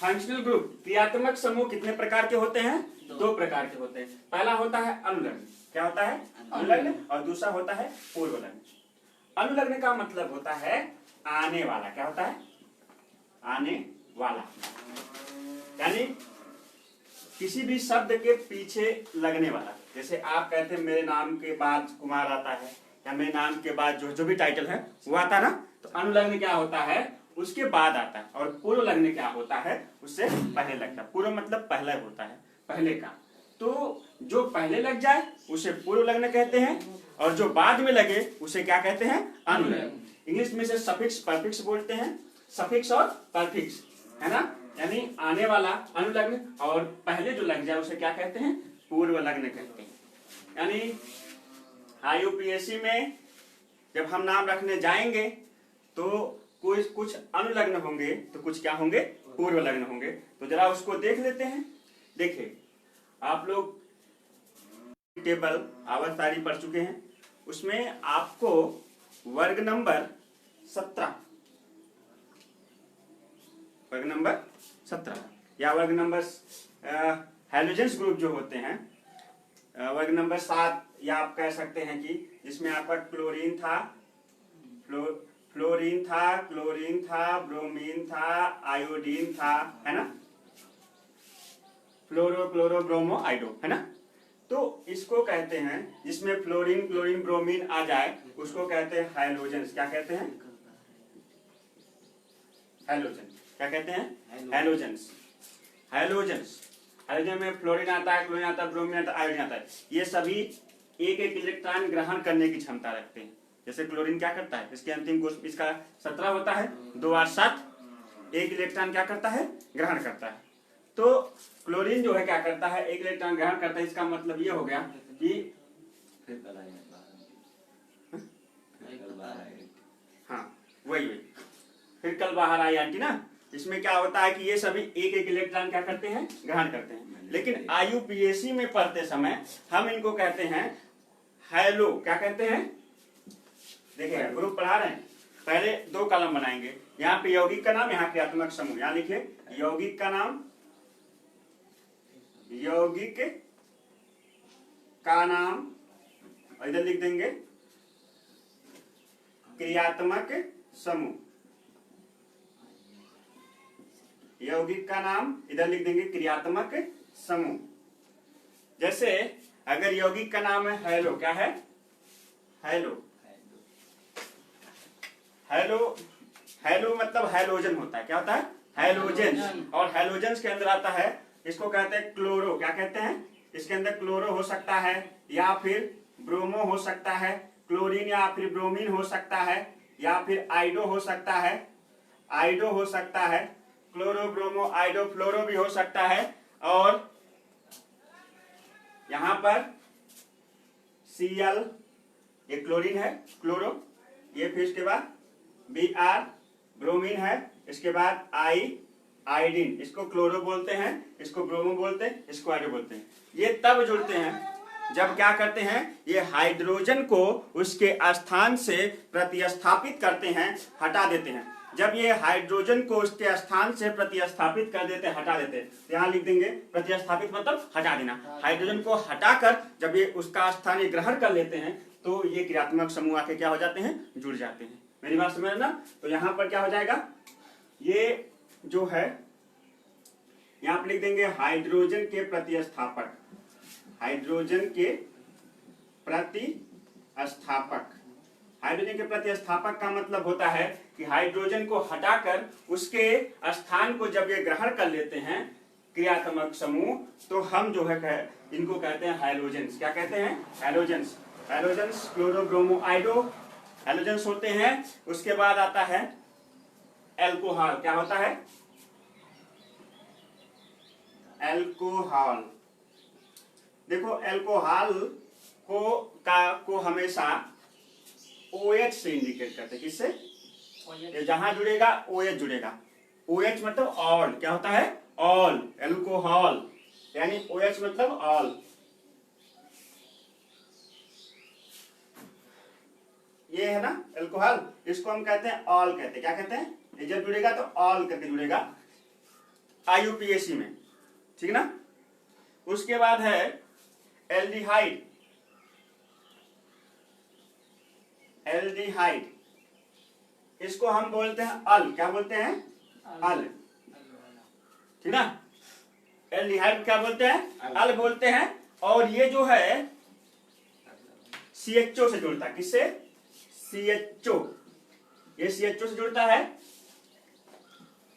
Functional group क्रियात्मक समूह कितने प्रकार के होते हैं? दो प्रकार के होते हैं। पहला होता है अनुलग्न। क्या होता है? अनुलग्न। और दूसरा होता है पूर्वलग्न। अनुलग्न का मतलब होता है आने वाला। क्या होता है? आने वाला, यानी किसी भी शब्द के पीछे लगने वाला। जैसे आप कहते हैं मेरे नाम के बाद कुमार आता है, या मेरे नाम के बाद जो भी टाइटल है वो आता ना, तो अनुलग्न क्या होता है? उसके बाद आता है। और पूर्व लग्न क्या होता है? उससे पहले लगता है। पूर्व मतलब पहले होता है, पहले का। तो जो पहले लग जाए उसे पूर्व लग्न कहते हैं, और जो बाद में लगे उसे क्या कहते हैं? अनुलग्न। इंग्लिश में से सफिक्स परफिक्स बोलते हैं, सफिक्स और परफिक्स, है ना। यानी आने वाला अनुलग्न, और पहले जो लग जाए उसे क्या कहते हैं? पूर्व लग्न कहते हैं। यानी IUPAC में जब हम नाम रखने जाएंगे तो कुछ अनुलग्न होंगे तो कुछ क्या होंगे? पूर्व लग्न होंगे। तो जरा उसको देख लेते हैं। देखिए, आप लोग टेबल आवर्तसारी पढ़ चुके हैं, उसमें आपको वर्ग नंबर 17 या वर्ग नंबर हैलोजेंस ग्रुप जो होते हैं, वर्ग नंबर 7, या आप कह सकते हैं कि जिसमें आपका क्लोरीन था, क्लोरीन था, ब्रोमीन था, आयोडीन था, है ना, क्लोरो ब्रोमो आइडो, है ना। तो इसको कहते हैं, जिसमें फ्लोरीन क्लोरीन ब्रोमीन आ जाए उसको कहते हैं हैलोजेंस। क्या कहते हैं? हैलोजन। क्या कहते हैं? हैलोजेंस। हाइड्रोजन में फ्लोरीन आता है, क्लोरीन आता है, ब्रोमीन आता है, आयोडीन आता है। ये सभी एक एक इलेक्ट्रॉन ग्रहण करने की क्षमता रखते हैं। जैसे क्लोरीन क्या करता है? इसके अंतिम कोश इसका 17 होता है, 2 8 7, एक इलेक्ट्रॉन क्या करता है? ग्रहण करता है। तो क्लोरीन जो है क्या करता है? एक इलेक्ट्रॉन ग्रहण करता है। इसका मतलब ये हो गया कि हाँ, वही फिर कल बाहर आई आंटी ना। इसमें क्या होता है कि ये सभी एक एक इलेक्ट्रॉन क्या करते हैं? ग्रहण करते हैं। लेकिन IUPAC में पढ़ते समय हम इनको कहते हैं हैलो। क्या कहते हैं? देखिए, ग्रुप पढ़ा रहे हैं, पहले 2 कॉलम बनाएंगे। यहाँ पे यौगिक का नाम, यहाँ क्रियात्मक समूह। यहाँ लिखिए यौगिक का नाम, यौगिक का नाम, इधर लिख देंगे क्रियात्मक समूह। यौगिक का नाम इधर लिख देंगे क्रियात्मक समूह। जैसे अगर यौगिक का नाम है हैलो, क्या है? हैलो मतलब हैलोजन होता है। क्या होता है? हैलोजन। और हैलोजन के अंदर आता है, इसको कहते हैं क्लोरो। क्या कहते हैं? इसके अंदर क्लोरो हो सकता है, या फिर ब्रोमो हो सकता है, क्लोरीन या फिर ब्रोमीन हो सकता है, या फिर आइडो हो सकता है, क्लोरो ब्रोमो आइडो फ्लोरो भी हो सकता है। और यहां पर Cl, ये क्लोरीन है, क्लोरो, ये फिर इसके बाद Br ब्रोमीन है, इसके बाद आयोडीन, इसको क्लोरो बोलते हैं, इसको ब्रोमो बोलते हैं, इसको आइडो बोलते हैं। ये तब जुड़ते हैं जब क्या करते हैं? ये हाइड्रोजन को उसके स्थान से प्रतिस्थापित करते हैं, हटा देते हैं। जब ये हाइड्रोजन को उसके स्थान से प्रतिस्थापित कर देते हैं, हटा देते हैं, तो यहाँ लिख देंगे प्रतिस्थापित मतलब हटा देना। हाइड्रोजन को हटाकर जब ये उसका स्थान ये ग्रहण कर लेते हैं तो ये क्रियात्मक समूह आके क्या हो जाते हैं? जुड़ जाते हैं। मेरी बात समझ ना। तो यहाँ पर क्या हो जाएगा? ये जो है यहाँ पर लिख देंगे हाइड्रोजन के प्रतिस्थापक, हाइड्रोजन के प्रतिस्थापक। हाइड्रोजन के प्रतिस्थापक का मतलब होता है कि हाइड्रोजन को हटाकर उसके स्थान को जब ये ग्रहण कर लेते हैं क्रियात्मक समूह, तो हम जो है इनको कहते हैं हैलोजेंस। क्या कहते हैं? Halogens. Halogens chloro bromo आइडो halogens होते हैं। उसके बाद आता है एल्कोहल। क्या होता है? एल्कोहल। देखो, एल्कोहल को हमेशा OH से इंडिकेट करते हैं। किससे? ये जहां जुड़ेगा OH जुड़ेगा। OH मतलब ऑल। क्या होता है? ऑल। एल्कोहल यानी OH मतलब ऑल। ये है ना एल्कोहल, इसको हम कहते हैं ऑल कहते हैं। क्या कहते हैं? ये जब जुड़ेगा तो ऑल करके जुड़ेगा। IUPAC में, ठीक ना। उसके बाद है एल्डिहाइड। एल्डिहाइड इसको हम बोलते हैं अल, क्या बोलते हैं, अल, ठीक ना। एल्डिहाइड क्या बोलते हैं, अल बोलते हैं। और ये जो है CHO से जुड़ता है, किससे, CHO, ये CHO से जुड़ता है।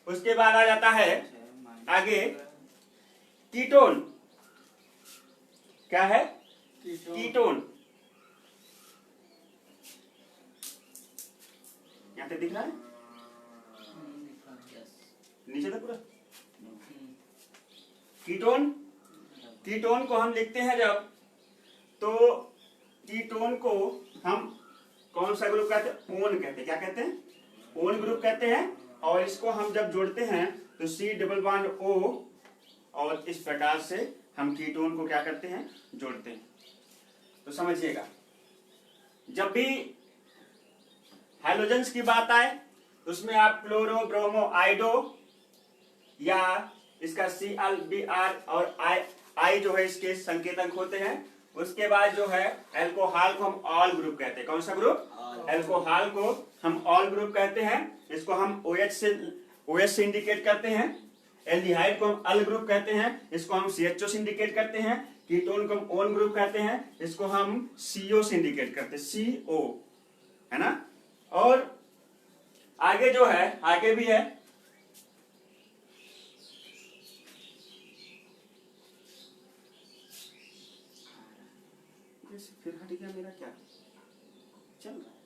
उसके बाद आ जाता है आगे कीटोन, क्या है, कीटोन, यहाँ पे दिख रहा है नीचे तक पूरा। कीटोन, कीटोन को हम लिखते हैं जब, तो कीटोन को हम कौन सा ग्रुप कहते हैं, ओन कहते हैं, क्या कहते हैं, ओन ग्रुप कहते हैं। और इसको हम जब जोड़ते हैं तो C डबल बॉन्ड O, और इस प्रकार से हम कीटोन को क्या करते हैं, जोड़ते हैं। तो समझिएगा, जब भी हैलोजेंस की बात आए उसमें आप क्लोरो, ब्रोमो, आइडो या इसका ClBr और I जो है इसके संकेतक होते हैं। उसके बाद जो है एल्कोहल को हम ऑल ग्रुप कहते हैं, कौन सा ग्रुप, एल्कोहल को हम ऑल ग्रुप कहते हैं। इसको हम OH से इंडिकेट करते हैं। एल्डिहाइड को हम अल ग्रुप कहते हैं, इसको हम CHO से इंडिकेट करते हैं। कीटोन को हम ओन ग्रुप कहते हैं, इसको हम CO से इंडिकेट करते हैं, CO, है ना। और आगे जो है, आगे भी है फिर हट गया मेरा, क्या चल रहा है,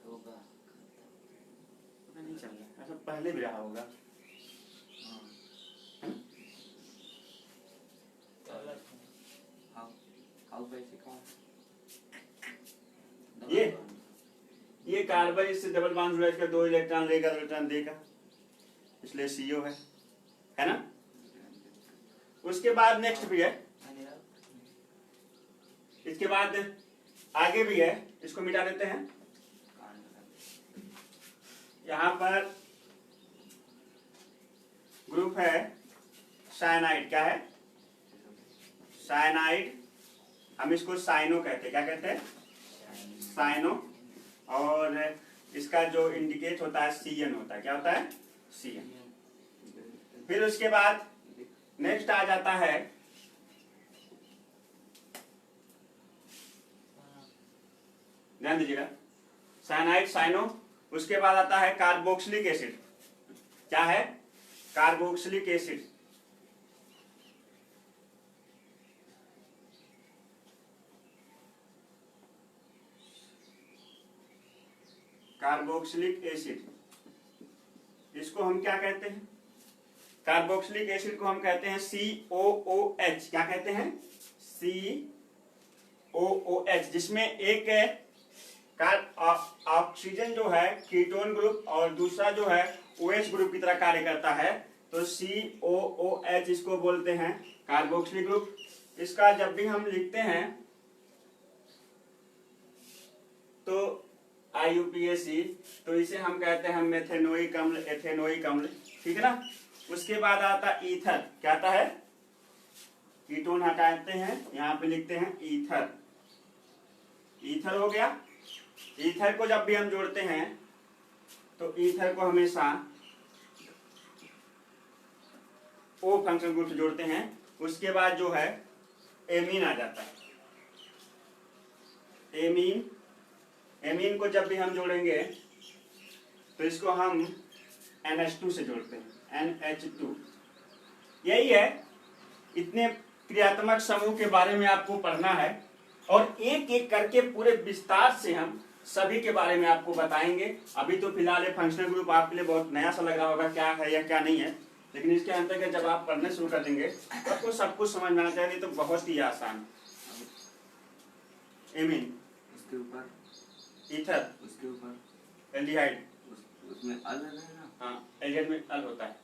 होगा नहीं चल रहा है, ऐसा पहले भी रहा होगा। ये कार्बन इससे डबल बॉन्ड जुड़ा, इसका 2 इलेक्ट्रॉन लेगा, इलेक्ट्रॉन देगा, इसलिए CO है ना। उसके बाद नेक्स्ट भी है, इसके बाद आगे भी है, इसको मिटा देते हैं। यहां पर ग्रुप है साइनाइड, क्या है, साइनाइड, हम इसको साइनो कहते हैं, क्या कहते हैं, साइनो। और इसका जो इंडिकेट होता है CN होता है, क्या होता है, CN। फिर उसके बाद नेक्स्ट आ जाता है ध्यान दीजिएगा, साइनाइड, साइनो। उसके बाद आता है कार्बोक्सिलिक एसिड, क्या है, कार्बोक्सिलिक एसिड। कार्बोक्सिलिक एसिड, इसको हम क्या कहते हैं, कार्बोक्सिलिक एसिड को हम कहते हैं COOH, क्या कहते हैं, COOH, जिसमें एक ऑक्सीजन जो है कीटोन ग्रुप और दूसरा जो है OH ग्रुप की तरह कार्य करता है। तो COOH इसको बोलते हैं कार्बोक्सिलिक ग्रुप। इसका जब भी हम लिखते हैं तो IUPAC, तो इसे हम कहते हैं मेथेनोइक अम्ल, एथेनोइक अम्ल, ठीक है ना। उसके बाद आता ईथर, क्या आता है, कीटोन हटाते हैं, यहाँ पे लिखते हैं ईथर, ईथर हो गया। ईथर को जब भी हम जोड़ते हैं तो ईथर को हमेशा O फंक्शनल ग्रुप से जोड़ते हैं। उसके बाद जो है एमीन आ जाता है, एमीन, एमीन को जब भी हम जोड़ेंगे तो इसको हम NH2 से जोड़ते हैं, NH2। यही है, इतने क्रियात्मक समूह के बारे में आपको पढ़ना है और एक एक करके पूरे विस्तार से हम सभी के बारे में आपको बताएंगे। अभी तो फिलहाल ये फंक्शनल ग्रुप आपके लिए बहुत नया सा लग रहा होगा, क्या है या क्या नहीं है, लेकिन इसके अंतर्गत जब आप पढ़ने शुरू कर देंगे तो आपको सब कुछ समझ में आना चाहिए, तो बहुत ही आसान। एमीन, उसके ऊपर ईथर, उसके ऊपर एल्डिहाइड, उसमें अल है ना, हाँ एल्डिहाइड में अल होता है,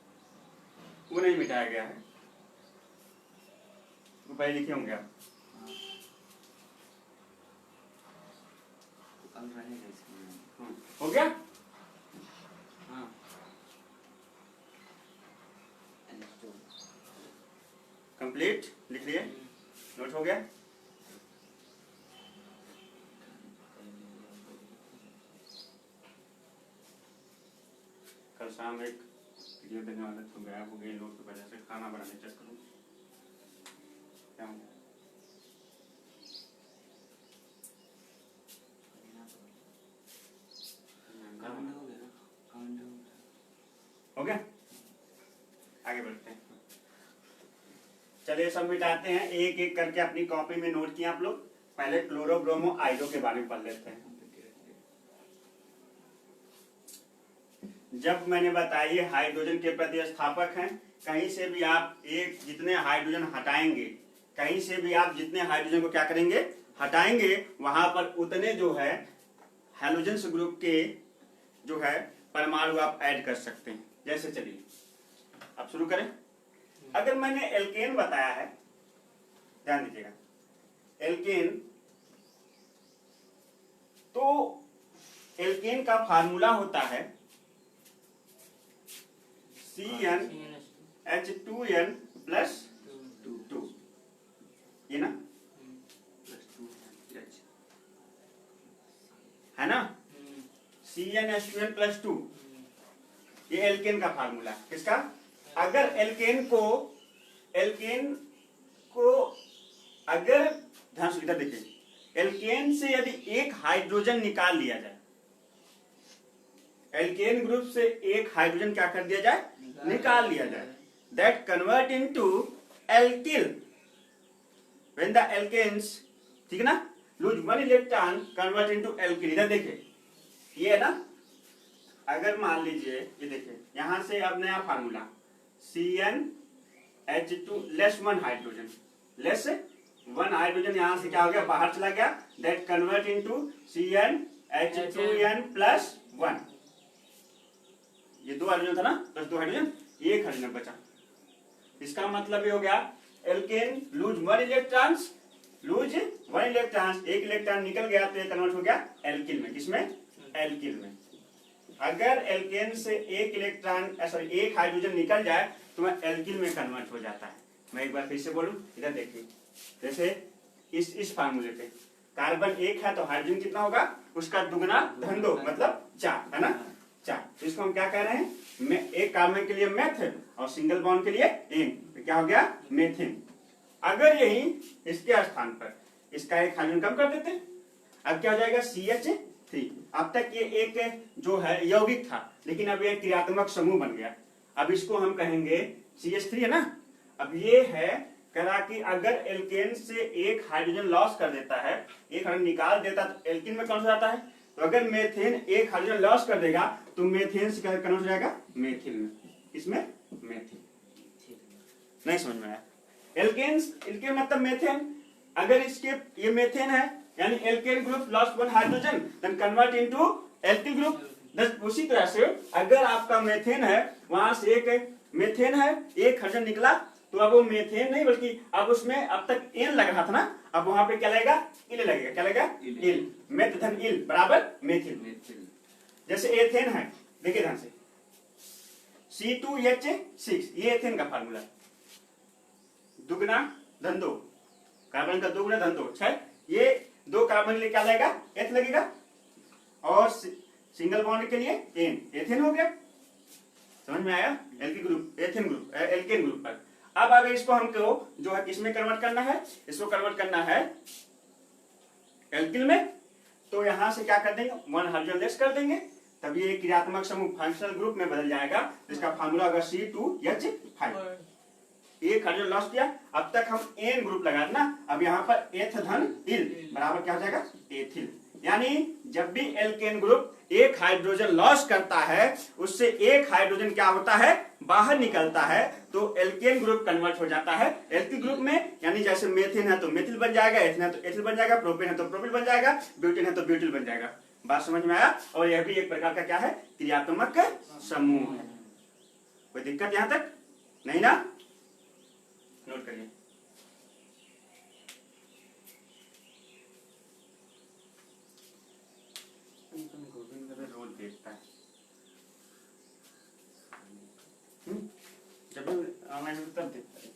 वो नहीं मिटाया गया है, वो पहले लिखे होंगे आप। अल रहेगा इसमें, हो गया। हाँ कंप्लीट लिख लिए, नोट हो गया। कल शाम एक वीडियो देने वाला तो गायब हो गई लोग की वजह से, खाना बनाने चक्कर में। क्या हो गया? हो गया, आगे बढ़ते हैं। चलिए सब मिटाते हैं, एक एक करके अपनी कॉपी में नोट किया आप लोग। पहले क्लोरोब्रोमो आइडो के बारे में पढ़ लेते हैं। जब मैंने बताया ये हाइड्रोजन के प्रतिस्थापक हैं, कहीं से भी आप एक जितने हाइड्रोजन हटाएंगे, कहीं से भी आप जितने हाइड्रोजन को क्या करेंगे, हटाएंगे, वहां पर उतने जो है हैलोजेंस ग्रुप के जो है परमाणु आप ऐड कर सकते हैं। जैसे चलिए अब शुरू करें। अगर मैंने एल्केन बताया है, ध्यान दीजिएगा, एल्केन, तो एल्केन का फार्मूला होता है CnH2n प्लस 2, ये ना है ना, CnH2n प्लस 2, ये एल्केन का फार्मूला। किसका? अगर एल्केन को अगर ध्यान से इधर देखिए, एल्केन से यदि एक हाइड्रोजन निकाल लिया जाए, एल्केन ग्रुप से एक हाइड्रोजन क्या कर दिया जाए, निकाल लिया जाए, that convert into alkyl when the alkenes, ठीक है ना, lose one electron convert into alkyl. इधर देखिए ये है ना, अगर मान लीजिए ये देखिए यहां से अब नया formula CnH2 less one hydrogen, less one hydrogen यहां से क्या हो गया, बाहर चला गया, that convert into CnH2n plus 1। ये 2 हाइड्रोजन था ना, प्लस 2 हाइड्रोजन, एक हाइड्रोजन बचा। इसका मतलब ये हो गया एल्केन लूज वन इलेक्ट्रॉन्स, एक इलेक्ट्रॉन निकल गया तो ये कन्वर्ट हो गया एल्किल में। किसमें? एल्किल में। अगर एल्केन से एक इलेक्ट्रॉन सॉरी एक हाइड्रोजन निकल जाए तो वह एल्किल में कन्वर्ट हो जाता है। मैं एक बार फिर से बोलूं, इधर देखिए, जैसे इस फार्मूले पे कार्बन 1 है तो हाइड्रोजन कितना होगा, उसका दुगना धन 2 मतलब 4, है ना, 4। इसको हम क्या कह रहे हैं, एक कार्बन के लिए मेथ और सिंगल बॉन्ड के लिए एन, तो क्या हो गया, मेथेन। अगर यही इसके स्थान पर इसका एक हाइड्रोजन कम कर देते, अब क्या हो जाएगा, CH3। अब तक ये एक जो है यौगिक था, लेकिन अब ये क्रियात्मक समूह बन गया। अब इसको हम कहेंगे CH3, है ना। अब ये है करा कि अगर एल्केन से एक हाइड्रोजन लॉस कर देता है, एक हाइड्रोजन निकाल देता तो एल्किन में कौन सा जाता है, तो अगर मेथेन एक हाइड्रोजन लॉस कर देगा तो मेथेन से कन्वर्ट हो जाएगा मेथिल में। इसमें मेथिल, नहीं समझ में आया? एल्केन मतलब मेथेन, अगर इसके ये मेथेन है यानी alkane group lost one hydrogen then convert into alkyl group. उसी तरह से अगर आपका मेथेन है, वहां से एक मेथेन है, एक हाइड्रोजन निकला, तो अब वो मेथेन नहीं बल्कि अब उसमें अब तक एन लग रहा था ना, अब वहां पे क्या लगेगा, इल लगेगा। क्या लगेगा, इल। मेथ धन इल बराबर मेथिल। जैसे एथेन है, देखिए ध्यान से, C2H6, ये एथेन का फार्मूला, दुगना धन 2, कार्बन का दुगना धन 2, 6, ये 2 कार्बन के लिए क्या लगेगा, एथ लगेगा, और सिंगल बॉन्ड के लिए एन, एथेन हो गया। समझ में आया? Alkyl group, ethane group, alkane group पर। अब आगे इसको हमको जो है किसमें कन्वर्ट करना है, इसको कन्वर्ट करना है एल्किल में, तो यहां से क्या कर देंगे, 1 हाइड्रोजन लेस कर देंगे, तब ये क्रियात्मक समूह फंक्शनल ग्रुप में बदल जाएगा, जिसका फार्मूला होगा C2H5। एक हाइड्रोजन लॉस किया, अब तक हम एन ग्रुप लगा देना, अब यहाँ पर एथ धन इल बराबर क्या हो जाएगा, एथिल। यानी जब भी एल्केन ग्रुप एक हाइड्रोजन लॉस करता है, उससे एक हाइड्रोजन क्या होता है, बाहर निकलता है, तो एल्केन ग्रुप कन्वर्ट हो जाता है एल्किल ग्रुप में। यानी जैसे मेथिन है तो मेथिल बन जाएगा, एथिन है तो एथिल बन जाएगा, प्रोपेन है तो प्रोपिल बन जाएगा, ब्यूटेन है तो ब्यूटिल बन जाएगा। बात समझ में आया? और यह भी एक प्रकार का क्या है, क्रियात्मक समूह है। कोई दिक्कत यहां तक नहीं ना? नोट करिए। रोज देखता है, जब ऑनलाइन तब देखता है।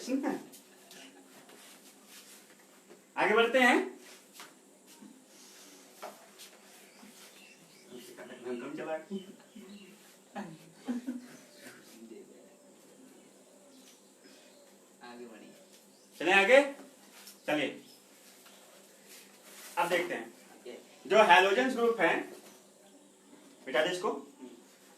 प्रश्न है। आगे बढ़ते हैं। कम चला आगे बढ़िए। चले आगे। चलिए अब देखते हैं जो हैलोजेंस ग्रुप है, बेटा इसको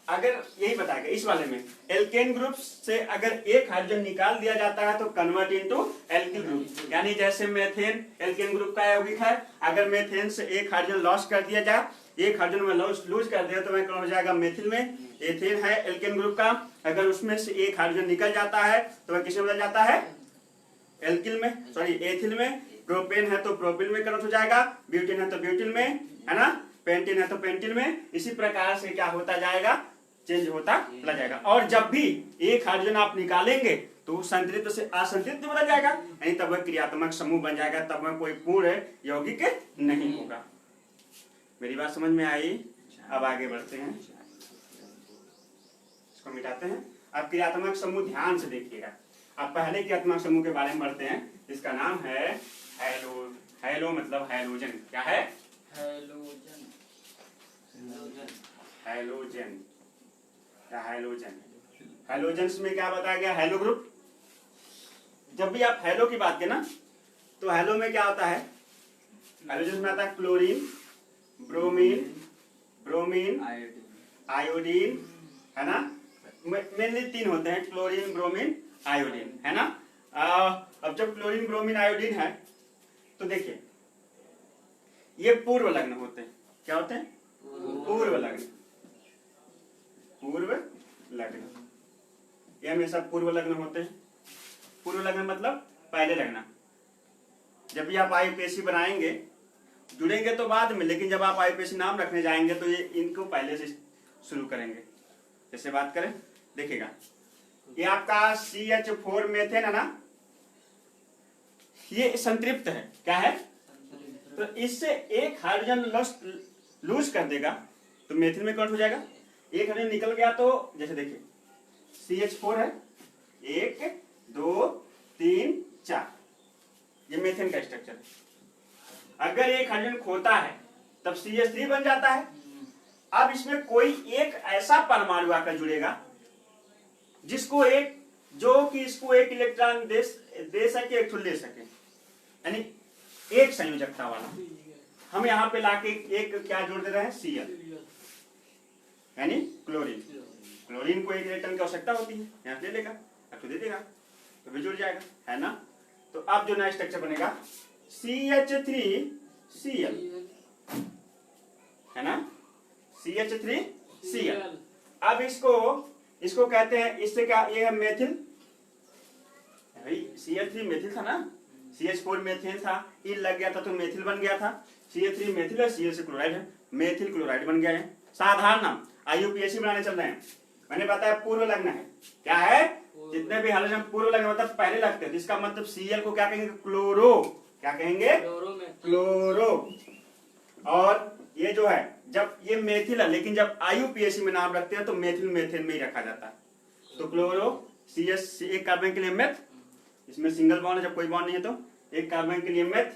अगर यही बताएगा इस वाले में एल्केन ग्रुप से अगर एक हाइड्रोजन निकाल दिया जाता है तो कन्वर्ट इनटू एल्किल ग्रुप, यानी जैसे मेथेन एल्केन ग्रुप का यौगिक है, अगर मेथेन से एक हाइड्रोजन लॉस कर दिया जाए, एक हाइड्रोजन में लूज कर दिया तो वह कौन हो जाएगा मेथिल में। एथेन है एल्केन ग्रुप का, अगर उसमें से एक हाइड्रोजन निकल जाता है तो वह किसमें बदल जाता है, एल्किल में, सॉरी एथिल में। प्रोपेन है तो प्रोपिल में कन्वर्ट हो जाएगा, ब्यूटेन है तो ब्यूटिल में, है ना, पेंटिन है तो पेंटिल में। इसी प्रकार से क्या होता जाएगा, चेंज होता चला जाएगा। और जब भी एक हाइड्रोजन आप निकालेंगे तो संतृप्त से असंतृप्त बदल जाएगा, यानी तब वह क्रियात्मक समूह बन जाएगा, तब वह कोई पूर्ण यौगिक नहीं होगा। मेरी बात समझ में आई? अब आगे बढ़ते हैं, इसको मिटाते हैं। अब क्रियात्मक समूह ध्यान से देखिएगा। अब पहले क्रियात्मक समूह के बारे में पढ़ते हैं, इसका नाम है हैलो। हैलो मतलब हैलोजन। क्या है? हैलोजन। हैलोजन या हैलोजन। हैलोजेंस में क्या बताया गया, हैलो ग्रुप। जब भी आप हैलो की बात करें ना तो हैलो में क्या होता है, हैलोजेंस में आता है क्लोरीन, ब्रोमीन, ब्रोमीन, आयोडीन, है ना, मेनली तीन होते हैं, क्लोरीन, ब्रोमीन, आयोडीन, है ना। अब जब क्लोरीन, ब्रोमीन, आयोडीन है तो देखिए ये पूर्व लग्न होते हैं। क्या होते हैं? पूर्व लग्न। पूर्व लग्न ये हमेशा पूर्व लग्न होते हैं। पूर्व लग्न मतलब पहले लगना। जब भी आप आईयूपीएसी बनाएंगे, जुड़ेंगे तो बाद में, लेकिन जब आप आईयूपीएसी नाम रखने जाएंगे तो ये इनको पहले से शुरू करेंगे। जैसे बात करें, देखिएगा ये आपका CH4 मेथेन है ना, ये संतृप्त है। क्या है? तो इससे एक हाइड्रोजन लूज कर देगा तो मेथिल में कन्वर्ट हो जाएगा। एक हाइड्रोजन निकल गया तो जैसे देखिए CH4 है, 1 2 3 4, ये मेथेन का स्ट्रक्चर है। अगर एक हाइड्रोजन खोता है तब CH3 बन जाता है। अब इसमें कोई एक ऐसा परमाणु आकर जुड़ेगा जिसको एक, जो कि इसको एक इलेक्ट्रॉन दे सके, एक ले सके, यानी एक संयोजकता वाला। हम यहाँ पे लाके एक क्या जोड़ दे रहे हैं, Cl, यानी क्लोरीन। क्लोरीन को एक इलेक्ट्रॉन की आवश्यकता होती है, यहाँ ले लेगा, तो दे देगा, तो भी जुड़ जाएगा, है ना। तो अब जो नया स्ट्रक्चर बनेगा CH3Cl, है ना, CH3Cl। अब इसको कहते हैं, इससे क्या, ये है मेथिल, भाई CH3 मेथिल था ना, CH4 मेथेन था, ई लग गया था तो मेथिल बन गया था। CH3 मेथिल है, Cl से क्लोराइड है, मेथिल क्लोराइड बन गया है। साधारण नाम, आईयूपीएसी बनाने चल रहे हैं। मैंने बताया पूर्व लग्न है। क्या है? जितने भी हाइड्रोजन पूर्व लग्न मतलब पहले लगते हैं, जिसका मतलब Cl को क्या कहेंगे, क्लोरो। क्या कहेंगे? क्लोरो। और ये जो है, जब ये मेथिल है, लेकिन जब आईयूपीएसी में नाम रखते हैं तो मेथिल मेथेन में ही रखा जाता है। तो क्लोरो, CS एक कार्बन के लिए मेथ, इसमें सिंगल बॉन्ड है, जब कोई बॉन्ड नहीं है तो एक कार्बन के लिए मेथ,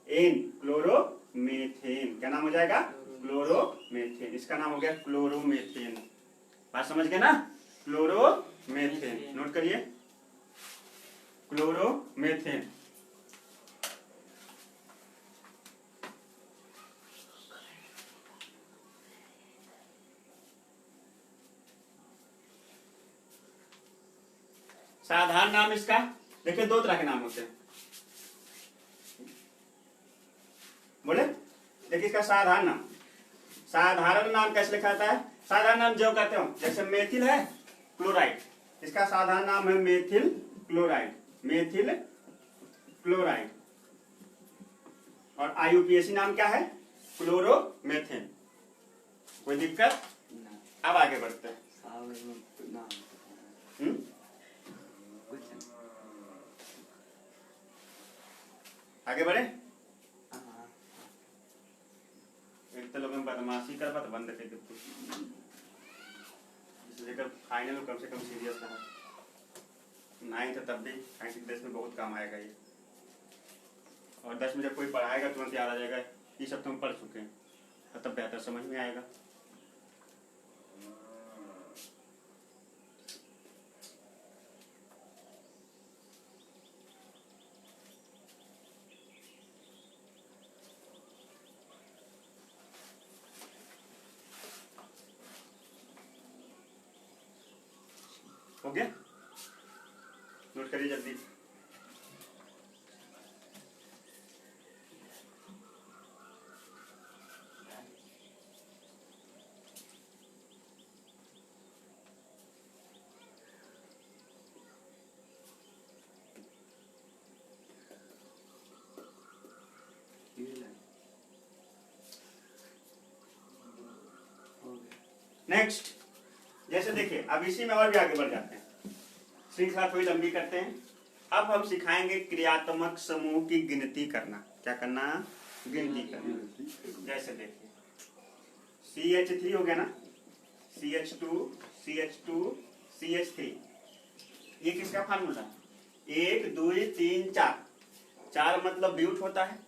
एन, क्लोरोमेथेन। क्या नाम हो जाएगा? क्लोरोमेथेन। इसका नाम हो गया क्लोरोमेथेन। बात समझ गए ना? क्लोरोमेथेन, नोट करिए, क्लोरोमेथेन। साधारण नाम इसका देखिए, दो तरह के नाम होते हैं। बोले देखिए इसका साधारण नाम कैसे लिखा जाता है? साधारण नाम जो कहते हो, जैसे मेथिल है क्लोराइड, इसका साधारण नाम है मेथिल क्लोराइड, मेथिल क्लोराइड। और आईयूपीएसी नाम क्या है? क्लोरोमेथेन। कोई दिक्कत? अब आगे बढ़ते हैं। आगे बढ़े। एक तो लोग बदमाशी कर तो बंद कर दे, फाइनल कम से कम सीरियस रहा। 9th तब भी 10 में बहुत काम आएगा ये, और 10 में जब कोई पढ़ाएगा तुरंत याद आ जाएगा। ये सब तो हम पढ़ चुके हैं, तब बेहतर समझ में आएगा। हो गया, नोट करिए जल्दी। नेक्स्ट, जैसे देखिए अब इसी में और भी आगे बढ़ जाते हैं, श्रृंखला थोड़ी लंबी करते हैं। अब हम सिखाएंगे क्रियात्मक समूह की गिनती करना। क्या करना? गिनती करना। जैसे देखिए CH3 हो गया ना, CH2 CH2 CH3, ये किसका फार्मूला है? 1 2 3 4। 4 मतलब ब्यूट होता है,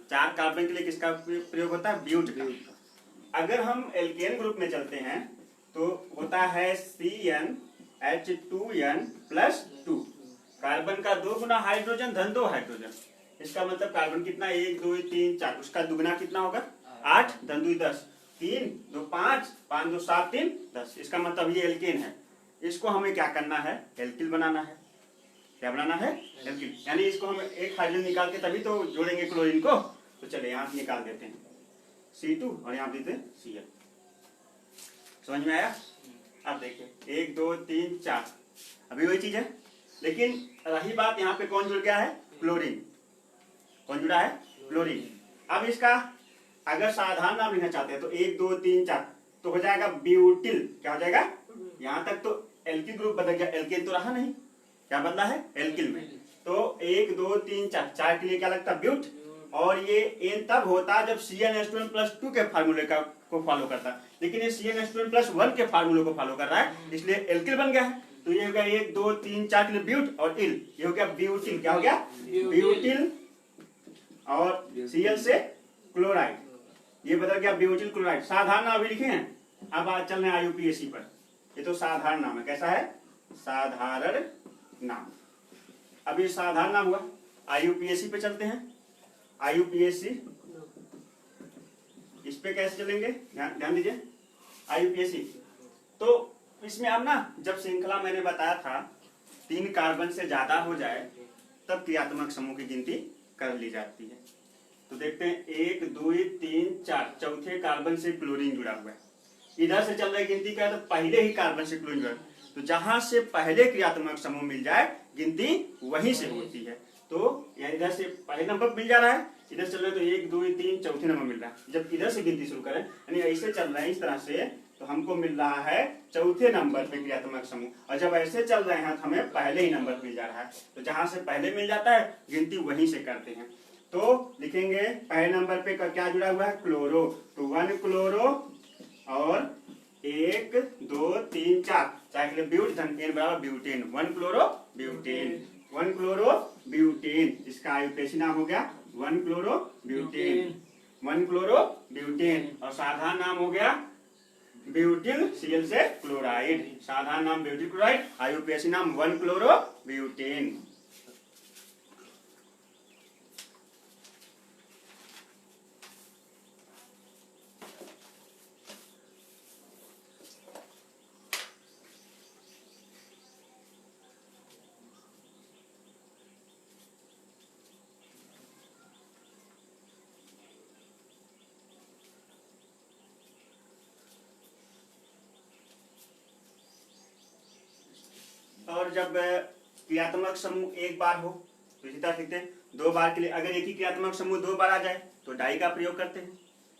4 कार्बन के लिए किसका प्रयोग होता है? ब्यूट का। अगर हम एल्केन ग्रुप में चलते हैं तो होता है CnH2n+2। कार्बन का 2 गुना हाइड्रोजन धन 2 हाइड्रोजन। इसका मतलब कार्बन कितना? 1 2 3 4, उसका दुगुना कितना होगा? 8 धन 2 10, 3 2 5, 5 2 7 3 10। इसका मतलब ये एल्केन है। इसको हमें क्या करना है? एल्किल बनाना है। क्या बनाना है? एल्किल। यानी इसको हम एक हाइड्रोजन निकाल के तभी तो जोड़ेंगे क्लोरीन को। तो चले यहाँ से निकाल देते हैं C2 और यहाँ देते हैं Cl। समझ में आया? अब देखिए 1 2 3 4, अभी वही चीज है, लेकिन रही बात यहाँ पे कौन जुड़ गया है? क्लोरीन। कौन जुड़ा है? क्लोरीन। अब इसका अगर साधारण नाम लिखना चाहते हैं तो 1 2 3 4 तो हो जाएगा ब्यूटिल। क्या हो जाएगा? यहाँ तक तो एल्किल ग्रुप बदल गया, एल्केन तो रहा नहीं। क्या बदला है? एल्किल में। तो 1 2 3 4, 4 के लिए क्या लगता? ब्यूट। और ये एन तब होता जब CnH2n+2 के फार्मूले को फॉलो करता, लेकिन ये CnH2n+1 के फार्मूले को फॉलो कर रहा है, इसलिए एल्किल बन गया है। तो ये हो गया 1 2 3 4 के लिए ब्यूट और इल, ये हो गया ब्यूटिल। क्या हो गया? ब्यूटिल। और Cl से क्लोराइड, ये बदल गया ब्यूटिल क्लोराइड। साधारण नाम अभी लिखे हैं। अब आज चल रहे हैं IUPAC पर। ये तो साधारण नाम है। कैसा है? साधारण नाम। अभी साधारण नाम हुआ। IUPAC पे चलते हैं। IUPAC, इस पे कैसे चलेंगे? ध्यान दीजिए। IUPAC तो इसमें अब ना, जब श्रृंखला मैंने बताया था 3 कार्बन से ज्यादा हो जाए तब क्रियात्मक समूह की गिनती कर ली जाती है। तो देखते हैं 1 2 3 4, चौथे कार्बन से क्लोरीन जुड़ा हुआ है। इधर से चल रही गिनती का तो पहले ही कार्बन से क्लोरीन जुड़ा है, तो जहां से पहले क्रियात्मक समूह मिल जाए गिनती वहीं से होती है। तो इधर से पहले नंबर मिल जा रहा है, इधर चल रहा है तो 1 2 3 चौथे नंबर मिल रहा है। जब इधर से गिनती शुरू करें, यानी ऐसे चल रहे हैं इस तरह से, तो हमको मिल रहा है चौथे नंबर पे क्रियात्मक समूह। और जब ऐसे चल रहे हैं तो हमें पहले ही नंबर मिल जा रहा है। तो जहां से पहले मिल जाता है गिनती वहीं से करते हैं। तो लिखेंगे पहले नंबर पे क्या जुड़ा हुआ है? क्लोरो। तो 1 क्लोरो और 1 2 3 4, 4 के लिए ब्यूट धन n बराबर butane. 1 chloro butane, 1 chloro butane. इसका IUPAC नाम हो गया 1 क्लोरो ब्यूटेन, 1 क्लोरो ब्यूटेन। और साधारण नाम हो गया ब्यूटिल Cl से क्लोराइड। साधारण नाम ब्यूटिल क्लोराइड, IUPAC नाम 1 क्लोरो ब्यूटेन। और जब क्रियात्मक समूह एक बार हो तो इसी तरह लिखते हैं। 2 बार के लिए अगर एक ही क्रियात्मक समूह 2 बार आ जाए तो डाई का प्रयोग करते हैं।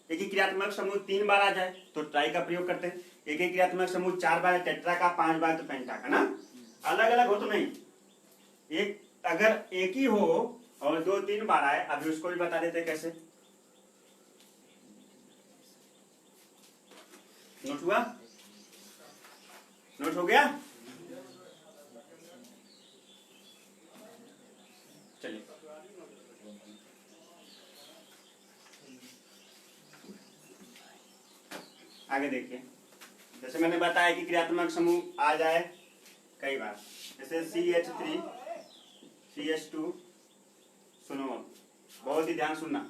एक ही क्रियात्मक समूह 3 बार आ जाए तो ट्राई का प्रयोग करते हैं। एक ही क्रियात्मक समूह 4 बार टेट्रा का, 5 बार तो पेंटा का ना। अलग अलग हो तो नहीं, एक अगर एक ही हो और 2 3 बार आए, अभी उसको भी बता देते कैसे। नोट हुआ? नोट हो गया? आगे देखिए, जैसे मैंने बताया कि क्रियात्मक समूह आ जाए कई बार, जैसे CH3 CH2। सुनो बहुत ही ध्यान सुनना,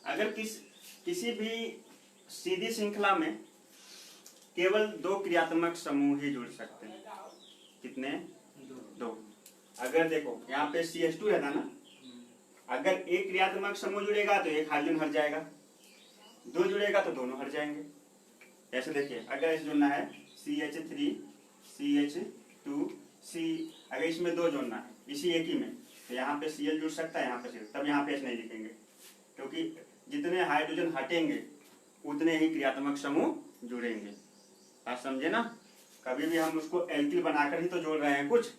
अगर किसी भी सीधी श्रृंखला में केवल दो क्रियात्मक समूह ही जुड़ सकते हैं। कितने? दो। अगर देखो यहाँ पे CH2 है ना, अगर एक क्रियात्मक समूह जुड़ेगा तो एक हाइड्रोजन हट जाएगा, दो जुड़ेगा तो दोनों हट जाएंगे। ऐसे देखिए, अगर इसे जोड़ना है CH3 CH2 C, अगर इसमें दो जोड़ना है इसी एक ही में, तो यहाँ पे Cl जुड़ सकता है, यहाँ पे Cl, तब यहाँ पे H नहीं लिखेंगे, क्योंकि जितने हाइड्रोजन हटेंगे उतने ही क्रियात्मक समूह जुड़ेंगे। आप समझे ना, कभी भी हम उसको एल्किल बनाकर ही तो जोड़ रहे हैं कुछ।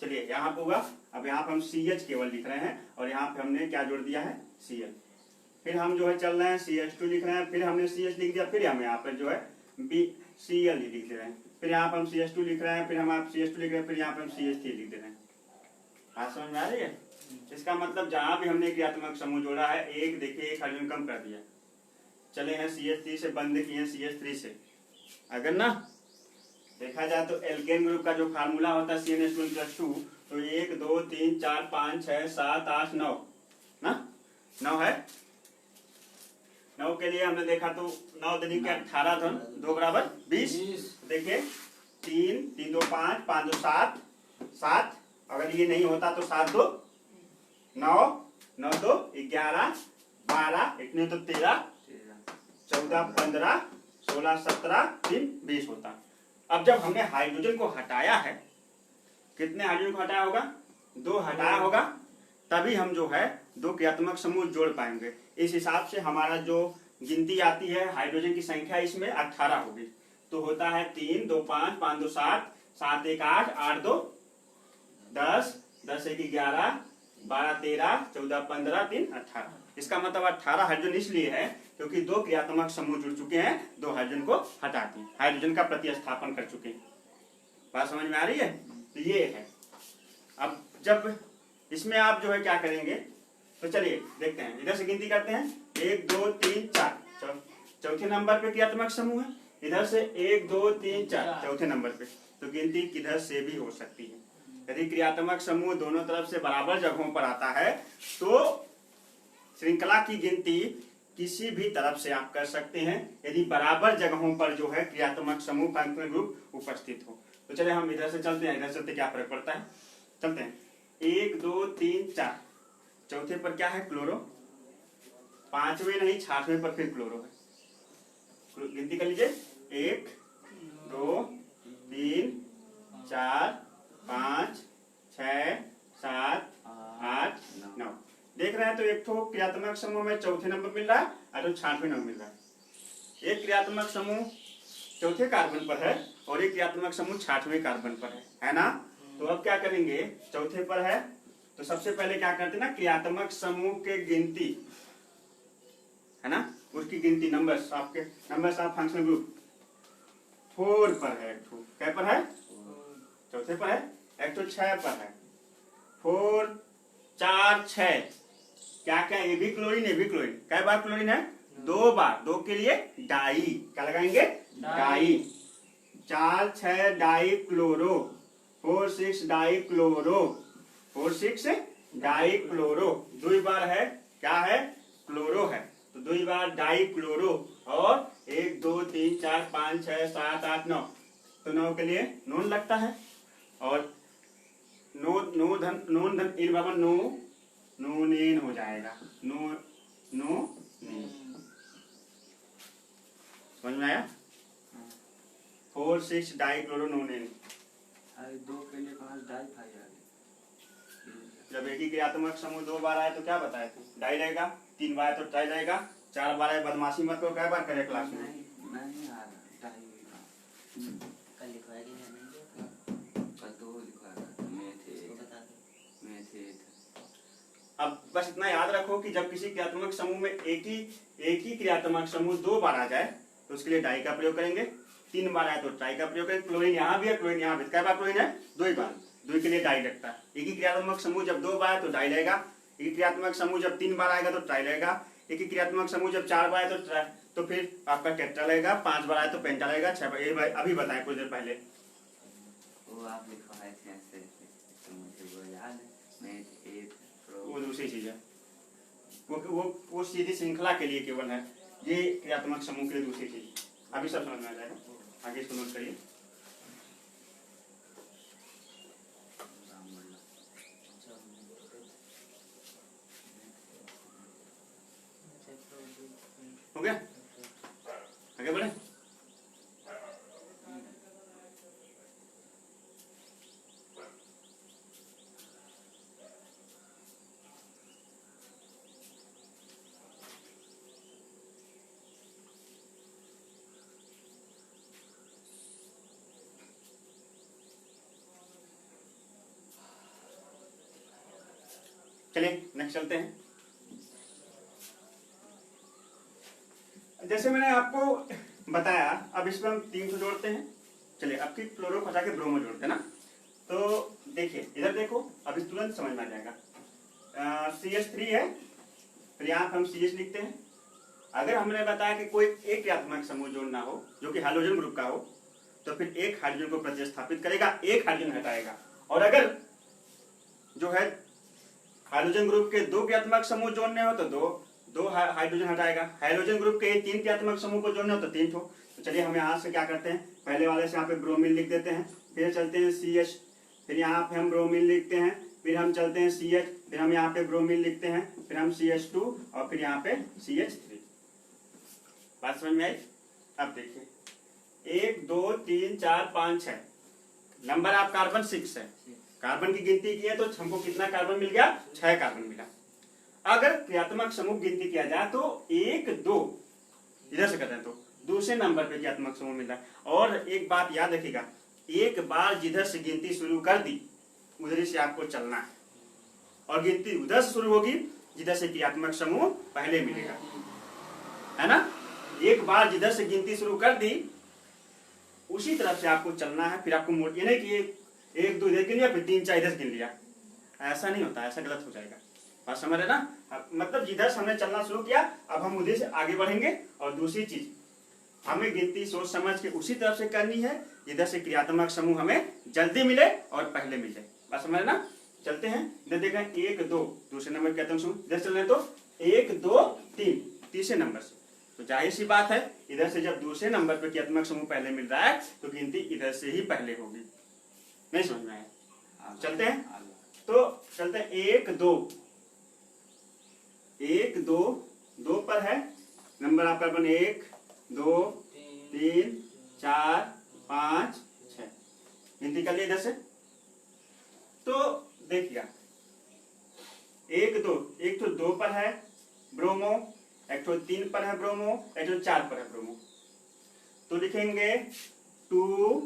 चलिए यहाँ पे हुआ, अब यहाँ पे हम CH केवल लिख रहे हैं और यहाँ पे हमने क्या जोड़ दिया है? Cl। फिर हम जो है चल रहे हैं CH2 लिख रहे हैं, फिर हमने CH लिख दिया, फिर हम यहाँ पर जो है Cl लिख रहे हैं, फिर यहाँ पर हम CH2 लिख रहे हैं, फिर हम आप CH2 लिख रहे हैं, फिर यहाँ पर हम CH3 लिख दे रहे हैं। बात समझ में आ रही है? इसका मतलब जहाँ भी हमने क्रियात्मक समूह जोड़ा है, एक देखिए एक हाइड्रोजन कम कर दिया, चले हैं CH3 से बंद किए CH3 से। अगर ना देखा जाए तो एल्केन ग्रुप का जो फार्मूला होता है CnH2+2, तो 1 2 3 4 5 6 7 8 9 ना, 9 है। 9 के लिए हमने देखा तो 9 दूनी के 18 धन 2 बराबर 20। देखिए 3 3 2 5 5 2 7 7, अगर ये नहीं होता तो 7 2 9 9 2 11 12 इतने तो 13 14 15 16 17 3 20 होता। अब जब हमने हाइड्रोजन को हटाया है, कितने हाइड्रोजन को हटाया होगा? 2 हटाया होगा, तभी हम जो है दो क्रियात्मक समूह जोड़ पाएंगे। इस हिसाब से हमारा जो गिनती आती है हाइड्रोजन की संख्या इसमें 18 होगी, तो होता है 3 2 5 5 2 7 7 1 8 8 2 10 10 1 11 12 13 14 15 3 18। इसका मतलब 18 हाइड्रोजन इसलिए है क्योंकि दो क्रियात्मक समूह जुड़ चुके हैं, दो हाइड्रोजन को हटा के हाइड्रोजन का प्रतिस्थापन कर चुके हैं। बात समझ में आ रही है? तो ये है। अब जब इसमें आप जो है क्या करेंगे, तो चलिए देखते हैं, इधर से गिनती करते हैं 1 2 3 4, चौथे नंबर पे क्रियात्मक समूह है, इधर से 1 2 3 4 चौथे नंबर पे, तो गिनती किधर से भी हो सकती है। यदि क्रियात्मक समूह दोनों तरफ से बराबर जगहों पर आता है तो श्रृंखला की गिनती किसी भी तरफ से आप कर सकते हैं, यदि बराबर जगहों पर जो है क्रियात्मक समूह फंक्शनल ग्रुप उपस्थित हो। तो चलिए हम इधर से चलते हैं, इधर से क्या फर्क पड़ता है, चलते हैं 1 2 3 4, चौथे पर क्या है? क्लोरो, पांचवें नहीं छठवें पर फिर क्लोरो है। गिनती कर लीजिए 1 2 3 4 5 6 7 8 9। देख रहे हैं तो एक तो क्रियात्मक समूह में चौथे नंबर मिल रहा है और छठवें नंबर मिल रहा है। एक क्रियात्मक समूह चौथे कार्बन पर है और एक क्रियात्मक समूह छठवें कार्बन पर है ना। तो अब क्या करेंगे, चौथे पर है तो सबसे पहले क्या करते हैं ना, क्रियात्मक समूह के गिनती है ना, उसकी गिनती नंबर्स आपके नंबर्स ऑफ फंक्शनल ग्रुप 4 पर है, क्या पर है? चौथे पर है, एक तो 6 पर है, 4 4 6, क्या क्या? ये भी क्लोरीन, ये भी क्लोरीन, क्या बार क्लोरीन है? 2 बार, 2 के लिए डाई, क्या लगाएंगे? Di. 4 6 dichloro, 4 6 dichloro, 4 6 dichloro, 2 बार है, क्या है? क्लोरो है, तो 2 बार डाई क्लोरो, और 1 2 3 4 5 6 7 8 9, तो 9 के लिए नोन लगता है, और नो धन नोन धन इन बराबर नो नोनेन हो जाएगा, नो समझ में आया? 4 6 डाई क्लोरो नोनेन। 2 के लिए कहाँ डाई खाई जा रही? जब एक ही क्रियात्मक समूह 2 बार आए तो क्या बताए थे? डाई रहेगा, 3 बार तो ट्राई रहेगा, 4 बार आए बदमाशी मत करो, क्या बार करे क्लास में? नहीं आ रहा डाई कल लिखवाया गया नहीं, कल तो लिखवाया मैं थे। अब बस इतना याद रखो कि जब किसी क्रियात्मक समूह में एक ही क्रियात्मक समूह 2 बार आ जाए तो उसके लिए डाई का प्रयोग करेंगे, 3 बार आए तो ट्राई का प्रयोग करेंगे। क्लोरीन यहाँ भी है, क्लोरीन यहाँ भी, क्या बार क्लोरीन है? 2 बार, 2 के लिए डाई लगता है। एक ही क्रियात्मक समूह जब 2 बार है तो डाई रहेगा, एक ही क्रियात्मक समूह जब 3 बार आएगा तो ट्राई रहेगा, एक ही क्रियात्मक समूह जब 4 बार है तो फिर आपका टेट्रा लगेगा, 5 बार आए तो पेंटा लगेगा, 6 बार। ये अभी बताएं कुछ देर पहले। वो आप लिखवाए थे ऐसे, तो मुझे वो याद है। मैथ एट वो दूसरी चीज है, वो सीधी श्रृंखला के लिए केवल है, ये क्रियात्मक समूह के लिए दूसरी चीज। अभी सब समझ में आ जाएगा, आगे इसको नोट करिए। हो गया, आगे बढ़े। चलिए नेक्स्ट चलते हैं। जैसे मैंने आपको बताया, अब इसमें हम 3 को जोड़ते हैं। चलिए अब की क्लोरो हटा के ब्रोमो जोड़ते हैं ना। तो देखिए इधर देखो, अभी तुरंत समझ में आ जाएगा। CH3 है, फिर यहाँ हम CH लिखते हैं। अगर हमने बताया कि कोई एक क्रियात्मक समूह जोड़ना हो जो कि हाइड्रोजन ग्रुप का हो, तो फिर एक हाइड्रोजन को प्रतिस्थापित करेगा, एक हाइड्रोजन हटाएगा। और अगर जो है हाइड्रोजन ग्रुप के 2 क्रियात्मक समूह जोड़ने हो तो दो हाइड्रोजन हटाएगा। हाइड्रोजन ग्रुप के 3 क्रियात्मक समूह को जोड़ने हो तो 3 ठो। तो चलिए हम यहाँ से क्या करते हैं, पहले वाले से यहाँ पे ब्रोमीन लिख देते हैं, फिर चलते हैं CH, फिर यहाँ पे हम ब्रोमीन लिखते हैं, फिर हम चलते हैं CH, फिर हम यहाँ पे ब्रोमीन लिखते हैं, फिर हम CH2 और फिर यहाँ पे CH3। बात समझ में आई? अब देखिए 1 2 3 4 5 6 नंबर आप कार्बन 6 है, कार्बन की गिनती की है तो हमको कितना कार्बन मिल गया, 6 कार्बन मिला। अगर क्रियात्मक समूह गिनती किया जाए तो 1 2 इधर से करते हैं तो दूसरे नंबर पे क्रियात्मक समूह मिल रहा है। और एक बात याद रखिएगा, एक बार जिधर से गिनती शुरू कर दी उधर से आपको चलना है, और गिनती उधर से शुरू होगी जिधर से क्रियात्मक समूह पहले मिलेगा, है ना। एक बार जिधर से गिनती शुरू कर दी उसी तरफ से आपको चलना है। फिर आपको ये नहीं कि 1 2 इधर गिन लिया फिर 3 4 इधर गिन लिया, ऐसा नहीं होता, ऐसा गलत हो जाएगा। बात समझ रहे ना। मतलब जिधर से हमने चलना शुरू किया अब हम उधर से आगे बढ़ेंगे। और दूसरी चीज, हमें गिनती सोच समझ के उसी तरफ से करनी है जिधर से क्रियात्मक समूह हमें जल्दी मिले और पहले मिले। बात समझ रहे ना। चलते हैं इधर, देखें 1 2 दूसरे नंबर क्रियात्मक समूह इधर चल रहे तो 1 2 3 तीसरे नंबर से, तो जाहिर सी बात है इधर से जब दूसरे नंबर पर क्रियात्मक समूह पहले मिल रहा है तो गिनती इधर से ही पहले होगी। नहीं समझ में आया? चलते हैं तो चलते हैं 1 2 1 2 2 पर है नंबर आपका बन 1 2 3 4 5 6 गिनती कर लिया इधर से। तो देखिएगा 1 2 एक तो 2 पर है ब्रोमो, एक तो 3 पर है ब्रोमो, एक तो 4 पर है ब्रोमो। तो लिखेंगे 2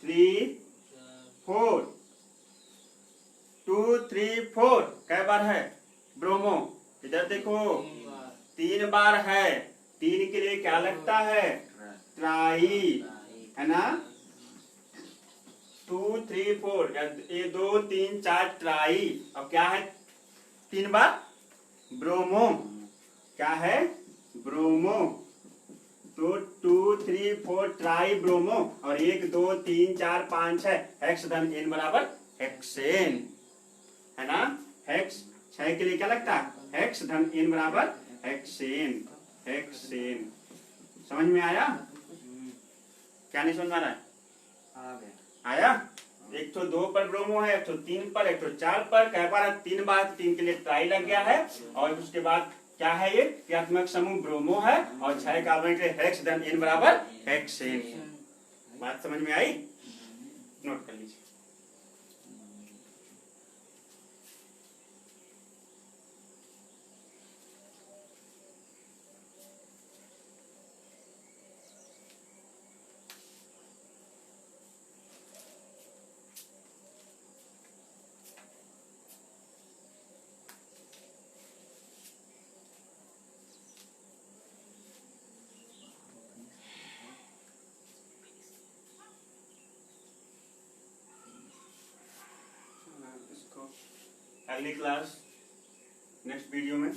3 4 2 3 4 कै बार है ब्रोमो, इधर देखो 3 बार है। 3 के लिए क्या लगता है, ट्राई, है ना। 2 3 4 ये 2 3 4 ट्राई। अब क्या है 3 बार ब्रोमो, क्या है ब्रोमो। तो 2 3 4 ट्राई ब्रोमो। और 1 2 3 4 5 6 हेक्स धन एन बराबर हेक्सेन, है ना। हेक्स 6 के लिए क्या लगता है, हेक्स धन एन बराबर हेक्सेन, हेक्सेन। समझ में आया? क्या नहीं समझ में आ रहा है? आया। एक तो 2 पर ब्रोमो है, एक तो 3 पर, एक तो 4 पर, कह पा रहा 3 बार, 3 के लिए ट्राई लग गया है। और उसके बाद क्या है, ये क्रियात्मक समूह ब्रोमो है और 6 कार्बन के हेक्स धन एन बराबर हेक्सेन। बात समझ में आई? नोट कर लीजिए। अगली क्लास नेक्स्ट वीडियो में